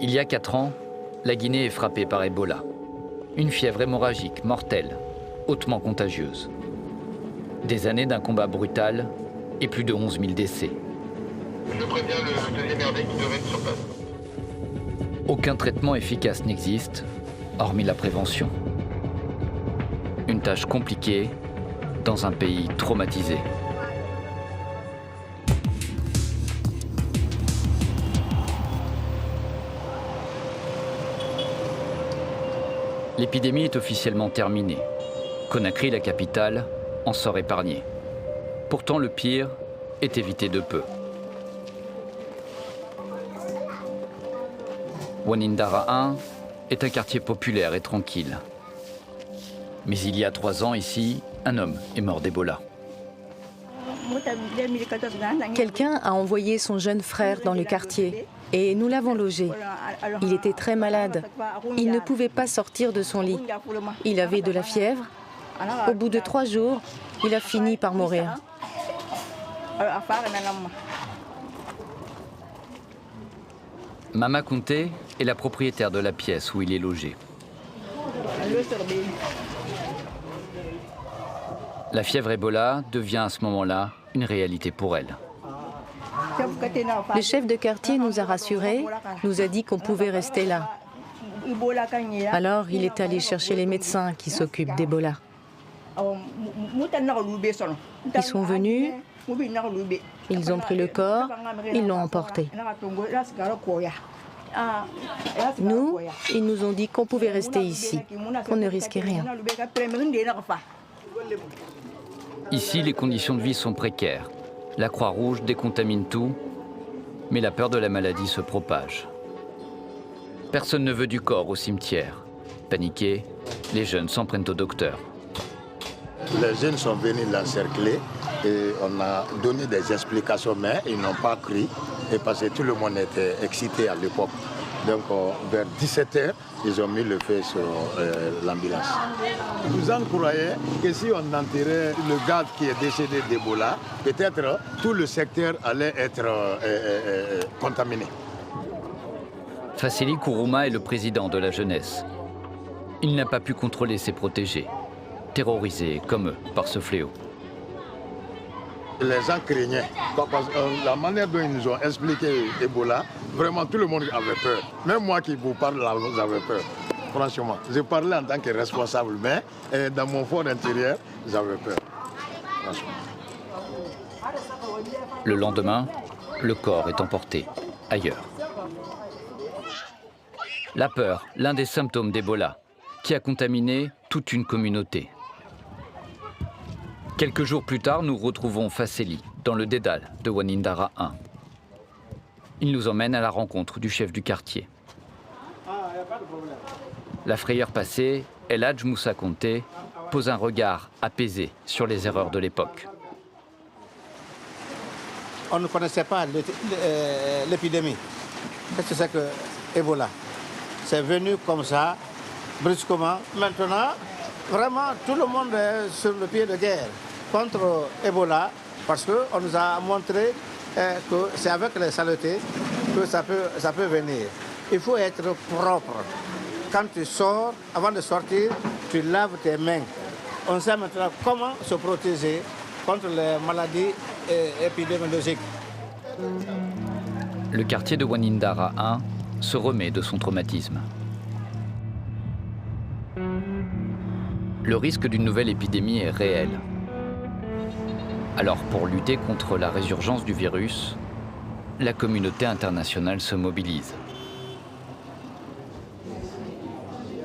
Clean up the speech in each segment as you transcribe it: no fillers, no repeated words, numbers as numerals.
Il y a 4 ans, la Guinée est frappée par Ebola. Une fièvre hémorragique, mortelle, hautement contagieuse. Des années d'un combat brutal et plus de 11 000 décès. Je préviens le deuxième RD qui devrait être sur place. Aucun traitement efficace n'existe, hormis la prévention. Une tâche compliquée dans un pays traumatisé. L'épidémie est officiellement terminée. Conakry, la capitale, en sort épargnée. Pourtant, le pire est évité de peu. Wanindara 1 est un quartier populaire et tranquille. Mais il y a 3 ans, ici, un homme est mort d'Ebola. Quelqu'un a envoyé son jeune frère dans le quartier et nous l'avons logé. Il était très malade. Il ne pouvait pas sortir de son lit. Il avait de la fièvre. Au bout de 3 jours, il a fini par mourir. Mama Conté est la propriétaire de la pièce où il est logé. La fièvre Ebola devient à ce moment-là une réalité pour elle. Le chef de quartier nous a rassurés, nous a dit qu'on pouvait rester là. Alors il est allé chercher les médecins qui s'occupent d'Ebola. Ils sont venus, ils ont pris le corps, ils l'ont emporté. Nous, ils nous ont dit qu'on pouvait rester ici, qu'on ne risquait rien. Ici, les conditions de vie sont précaires. La Croix-Rouge décontamine tout, mais la peur de la maladie se propage. Personne ne veut du corps au cimetière. Paniqués, les jeunes s'en prennent au docteur. Les jeunes sont venus l'encercler et on a donné des explications, mais ils n'ont pas cru, et parce que tout le monde était excité à l'époque. Donc vers 17h, ils ont mis le feu sur l'ambulance. Nous en croyaient que si on enterrait le gars qui est décédé d'Ebola, peut-être tout le secteur allait être contaminé. Fassili Kourouma est le président de la jeunesse. Il n'a pas pu contrôler ses protégés, terrorisés comme eux par ce fléau. Les gens craignaient. Parce que la manière dont ils nous ont expliqué Ebola, vraiment tout le monde avait peur. Même moi qui vous parle là, j'avais peur. Franchement, je parlais en tant que responsable, mais dans mon fort intérieur, j'avais peur. Franchement. Le lendemain, le corps est emporté ailleurs. La peur, l'un des symptômes d'Ebola, qui a contaminé toute une communauté. Quelques jours plus tard, nous retrouvons Fassili dans le dédale de Wanindara 1. Il nous emmène à la rencontre du chef du quartier. La frayeur passée, El Hadj Moussa Conté pose un regard apaisé sur les erreurs de l'époque. On ne connaissait pas l'épidémie. Qu'est-ce que c'est que Ebola? C'est venu comme ça, brusquement. Maintenant, vraiment, tout le monde est sur le pied de guerre contre Ebola, parce qu'on nous a montré que c'est avec les saletés que ça peut venir. Il faut être propre. Quand tu sors, avant de sortir, tu laves tes mains. On sait maintenant comment se protéger contre les maladies épidémiologiques. Le quartier de Wanindara 1 se remet de son traumatisme. Le risque d'une nouvelle épidémie est réel. Alors, pour lutter contre la résurgence du virus, la communauté internationale se mobilise.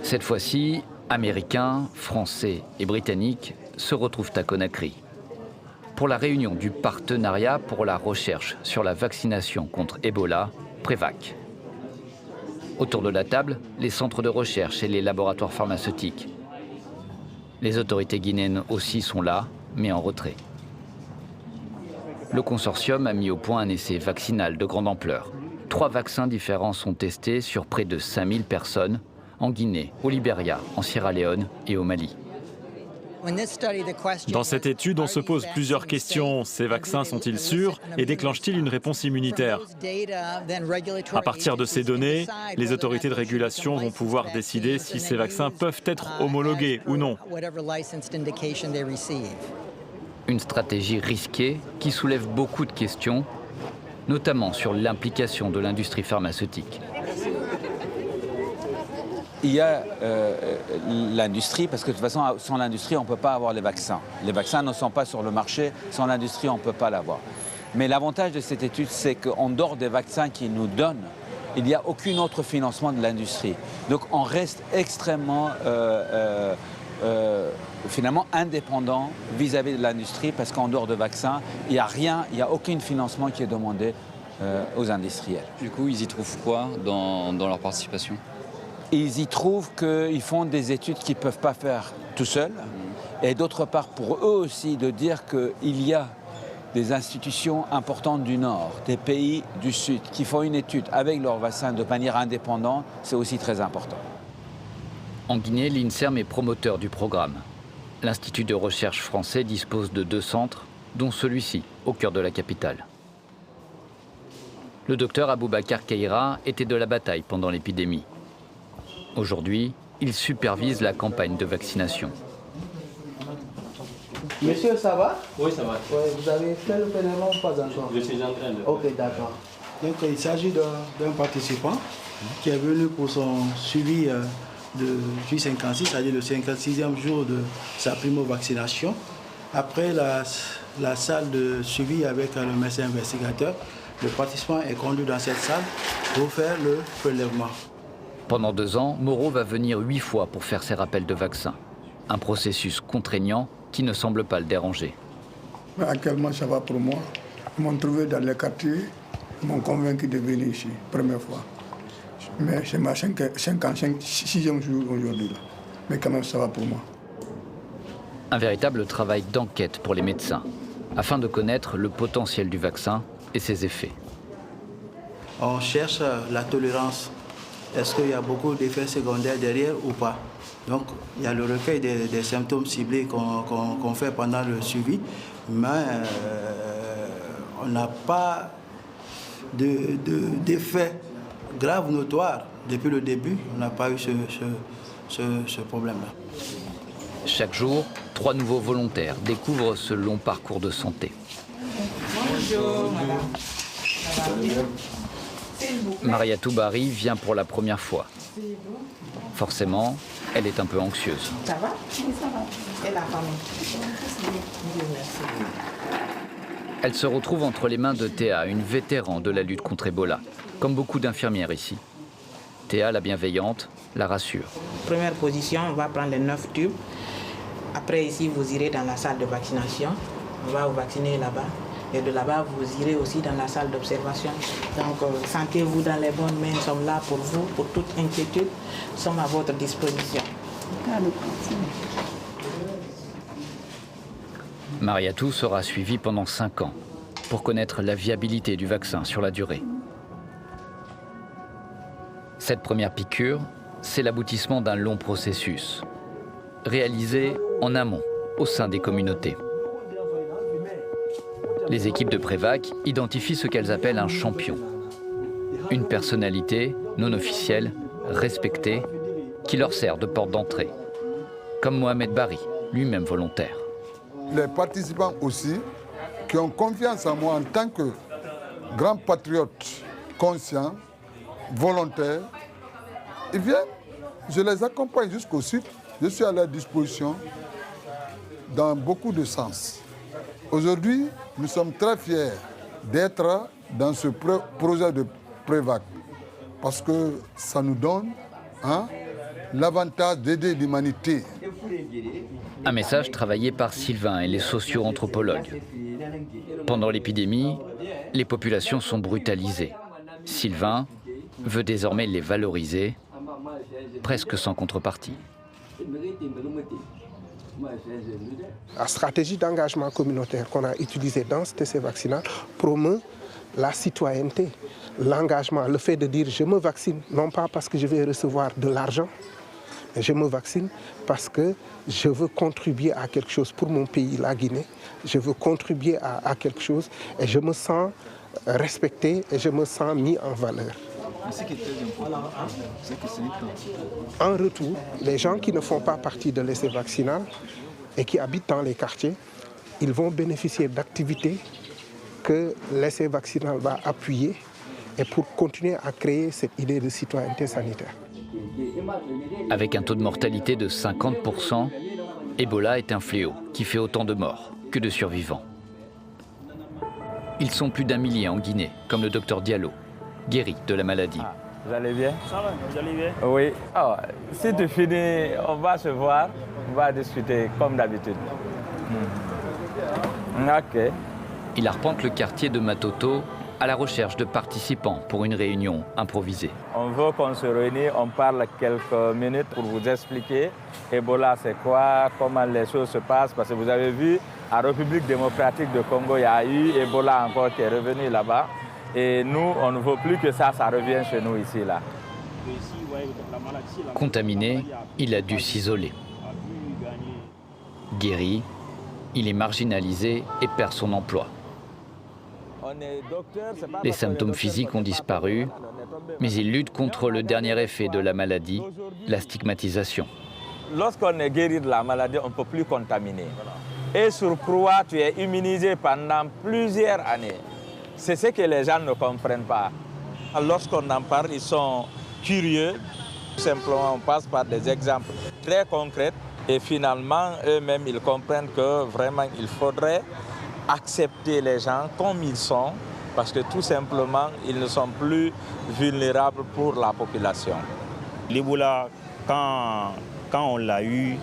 Cette fois-ci, Américains, Français et Britanniques se retrouvent à Conakry pour la réunion du partenariat pour la recherche sur la vaccination contre Ebola, Prévac. Autour de la table, les centres de recherche et les laboratoires pharmaceutiques. Les autorités guinéennes aussi sont là, mais en retrait. Le consortium a mis au point un essai vaccinal de grande ampleur. 3 vaccins différents sont testés sur près de 5000 personnes en Guinée, au Libéria, en Sierra Leone et au Mali. Dans cette étude, on se pose plusieurs questions. Ces vaccins sont-ils sûrs et déclenchent-ils une réponse immunitaire? À partir de ces données, les autorités de régulation vont pouvoir décider si ces vaccins peuvent être homologués ou non. Une stratégie risquée qui soulève beaucoup de questions, notamment sur l'implication de l'industrie pharmaceutique. Il y a l'industrie, parce que de toute façon, sans l'industrie, on ne peut pas avoir les vaccins. Les vaccins ne sont pas sur le marché, sans l'industrie, on ne peut pas l'avoir. Mais l'avantage de cette étude, c'est qu'en dehors des vaccins qu'ils nous donnent, il n'y a aucun autre financement de l'industrie. Donc on reste extrêmement, finalement, indépendant vis-à-vis de l'industrie, parce qu'en dehors de vaccins, il n'y a rien, il n'y a aucun financement qui est demandé aux industriels. Du coup, ils y trouvent quoi dans leur participation ? Ils y trouvent qu'ils font des études qu'ils ne peuvent pas faire tout seuls. Et d'autre part, pour eux aussi, de dire qu'il y a des institutions importantes du Nord, des pays du Sud, qui font une étude avec leurs vaccins de manière indépendante, c'est aussi très important. En Guinée, l'INSERM est promoteur du programme. L'Institut de recherche français dispose de 2 centres, dont celui-ci, au cœur de la capitale. Le docteur Aboubacar Keïra était de la bataille pendant l'épidémie. Aujourd'hui, il supervise la campagne de vaccination. Monsieur, ça va? Oui, ça va. Ouais, vous avez fait le pèlerinage ou pas encore? Je suis en train de... Ok, d'accord. Donc, il s'agit d'un participant qui est venu pour son suivi de J56, c'est-à-dire le 56e jour de sa primo-vaccination. Après la salle de suivi avec le médecin investigateur, le participant est conduit dans cette salle pour faire le prélèvement. Pendant 2 ans, Moreau va venir 8 fois pour faire ses rappels de vaccins. Un processus contraignant qui ne semble pas le déranger. Actuellement, ça va pour moi. Ils m'ont trouvé dans les quartiers, ils m'ont convaincu de venir ici, première fois. Mais c'est ma 6e jour aujourd'hui. Mais quand même, ça va pour moi. Un véritable travail d'enquête pour les médecins, afin de connaître le potentiel du vaccin et ses effets. On cherche la tolérance. Est-ce qu'il y a beaucoup d'effets secondaires derrière ou pas? Donc, il y a le recueil des symptômes ciblés qu'on fait pendant le suivi, mais on n'a pas d'effet grave notoire. Depuis le début, on n'a pas eu ce problème-là. Chaque jour, 3 nouveaux volontaires découvrent ce long parcours de santé. Bonjour, madame. Ça va bien? Maria Toubari vient pour la première fois. Forcément, elle est un peu anxieuse. Ça va? Oui, ça va. Et la famille? Elle se retrouve entre les mains de Théa, une vétéran de la lutte contre Ebola, comme beaucoup d'infirmières ici. Théa, la bienveillante, la rassure. Première position, on va prendre les 9 tubes. Après, ici, vous irez dans la salle de vaccination. On va vous vacciner là-bas. Et de là-bas, vous irez aussi dans la salle d'observation. Donc, sentez-vous dans les bonnes mains. Nous sommes là pour vous, pour toute inquiétude. Nous sommes à votre disposition. Mariatou sera suivie pendant 5 ans pour connaître la viabilité du vaccin sur la durée. Cette première piqûre, c'est l'aboutissement d'un long processus, réalisé en amont, au sein des communautés. Les équipes de Prévac identifient ce qu'elles appellent un champion. Une personnalité non officielle, respectée, qui leur sert de porte d'entrée. Comme Mohamed Bari, lui-même volontaire. Les participants aussi, qui ont confiance en moi en tant que grand patriote conscient, volontaire, ils viennent, je les accompagne jusqu'au sud, je suis à leur disposition dans beaucoup de sens. Aujourd'hui, nous sommes très fiers d'être dans ce projet de Prévac parce que ça nous donne l'avantage d'aider l'humanité. Un message travaillé par Sylvain et les socio-anthropologues. Pendant l'épidémie, les populations sont brutalisées. Sylvain veut désormais les valoriser, presque sans contrepartie. La stratégie d'engagement communautaire qu'on a utilisée dans ce TC vaccinal promeut la citoyenneté, l'engagement, le fait de dire je me vaccine, non pas parce que je vais recevoir de l'argent, Je me vaccine parce que je veux contribuer à quelque chose pour mon pays, la Guinée. Je veux contribuer à quelque chose et je me sens respecté et je me sens mis en valeur. En retour, les gens qui ne font pas partie de l'essai vaccinal et qui habitent dans les quartiers, ils vont bénéficier d'activités que l'essai vaccinal va appuyer et pour continuer à créer cette idée de citoyenneté sanitaire. Avec un taux de mortalité de 50%, Ebola est un fléau qui fait autant de morts que de survivants. Ils sont plus d'1 millier en Guinée, comme le docteur Diallo, guéri de la maladie. Vous allez bien? Ça va, vous allez bien? Oui. Oh, si tu finis, on va se voir, on va discuter comme d'habitude. Ok. Il arpente le quartier de Matoto à la recherche de participants pour une réunion improvisée. On veut qu'on se réunisse, on parle quelques minutes pour vous expliquer Ebola c'est quoi, comment les choses se passent, parce que vous avez vu, en République démocratique du Congo, il y a eu Ebola encore qui est revenu là-bas. Et nous, on ne veut plus que ça revienne chez nous ici, là. Contaminé, il a dû s'isoler. Guéri, il est marginalisé et perd son emploi. Les symptômes physiques ont disparu, mais il lutte contre le dernier effet de la maladie, la stigmatisation. Lorsqu'on est guéri de la maladie, on ne peut plus contaminer. Et sur croix, tu es immunisé pendant plusieurs années. C'est ce que les gens ne comprennent pas. Lorsqu'on en parle, ils sont curieux. Simplement, on passe par des exemples très concrets. Et finalement, eux-mêmes, ils comprennent que vraiment, il faudrait accepter les gens comme ils sont, parce que tout simplement, ils ne sont plus vulnérables pour la population. L'Ebola, quand on l'a eu,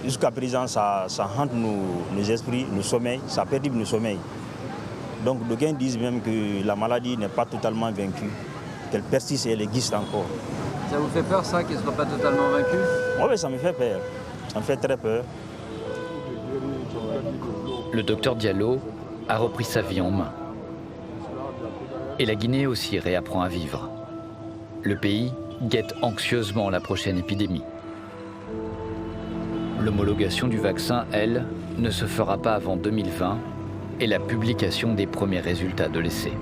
jusqu'à présent, ça hante nos esprits, nos sommeils, ça perturbe nos sommeils. Donc, d'aucuns disent même que la maladie n'est pas totalement vaincue, qu'elle persiste et elle existe encore. Ça vous fait peur, ça, qu'elle ne soit pas totalement vaincue? Oui, ça me fait peur. Ça me fait très peur. Le docteur Diallo a repris sa vie en main. Et la Guinée aussi réapprend à vivre. Le pays guette anxieusement la prochaine épidémie. L'homologation du vaccin, elle, ne se fera pas avant 2020 et la publication des premiers résultats de l'essai.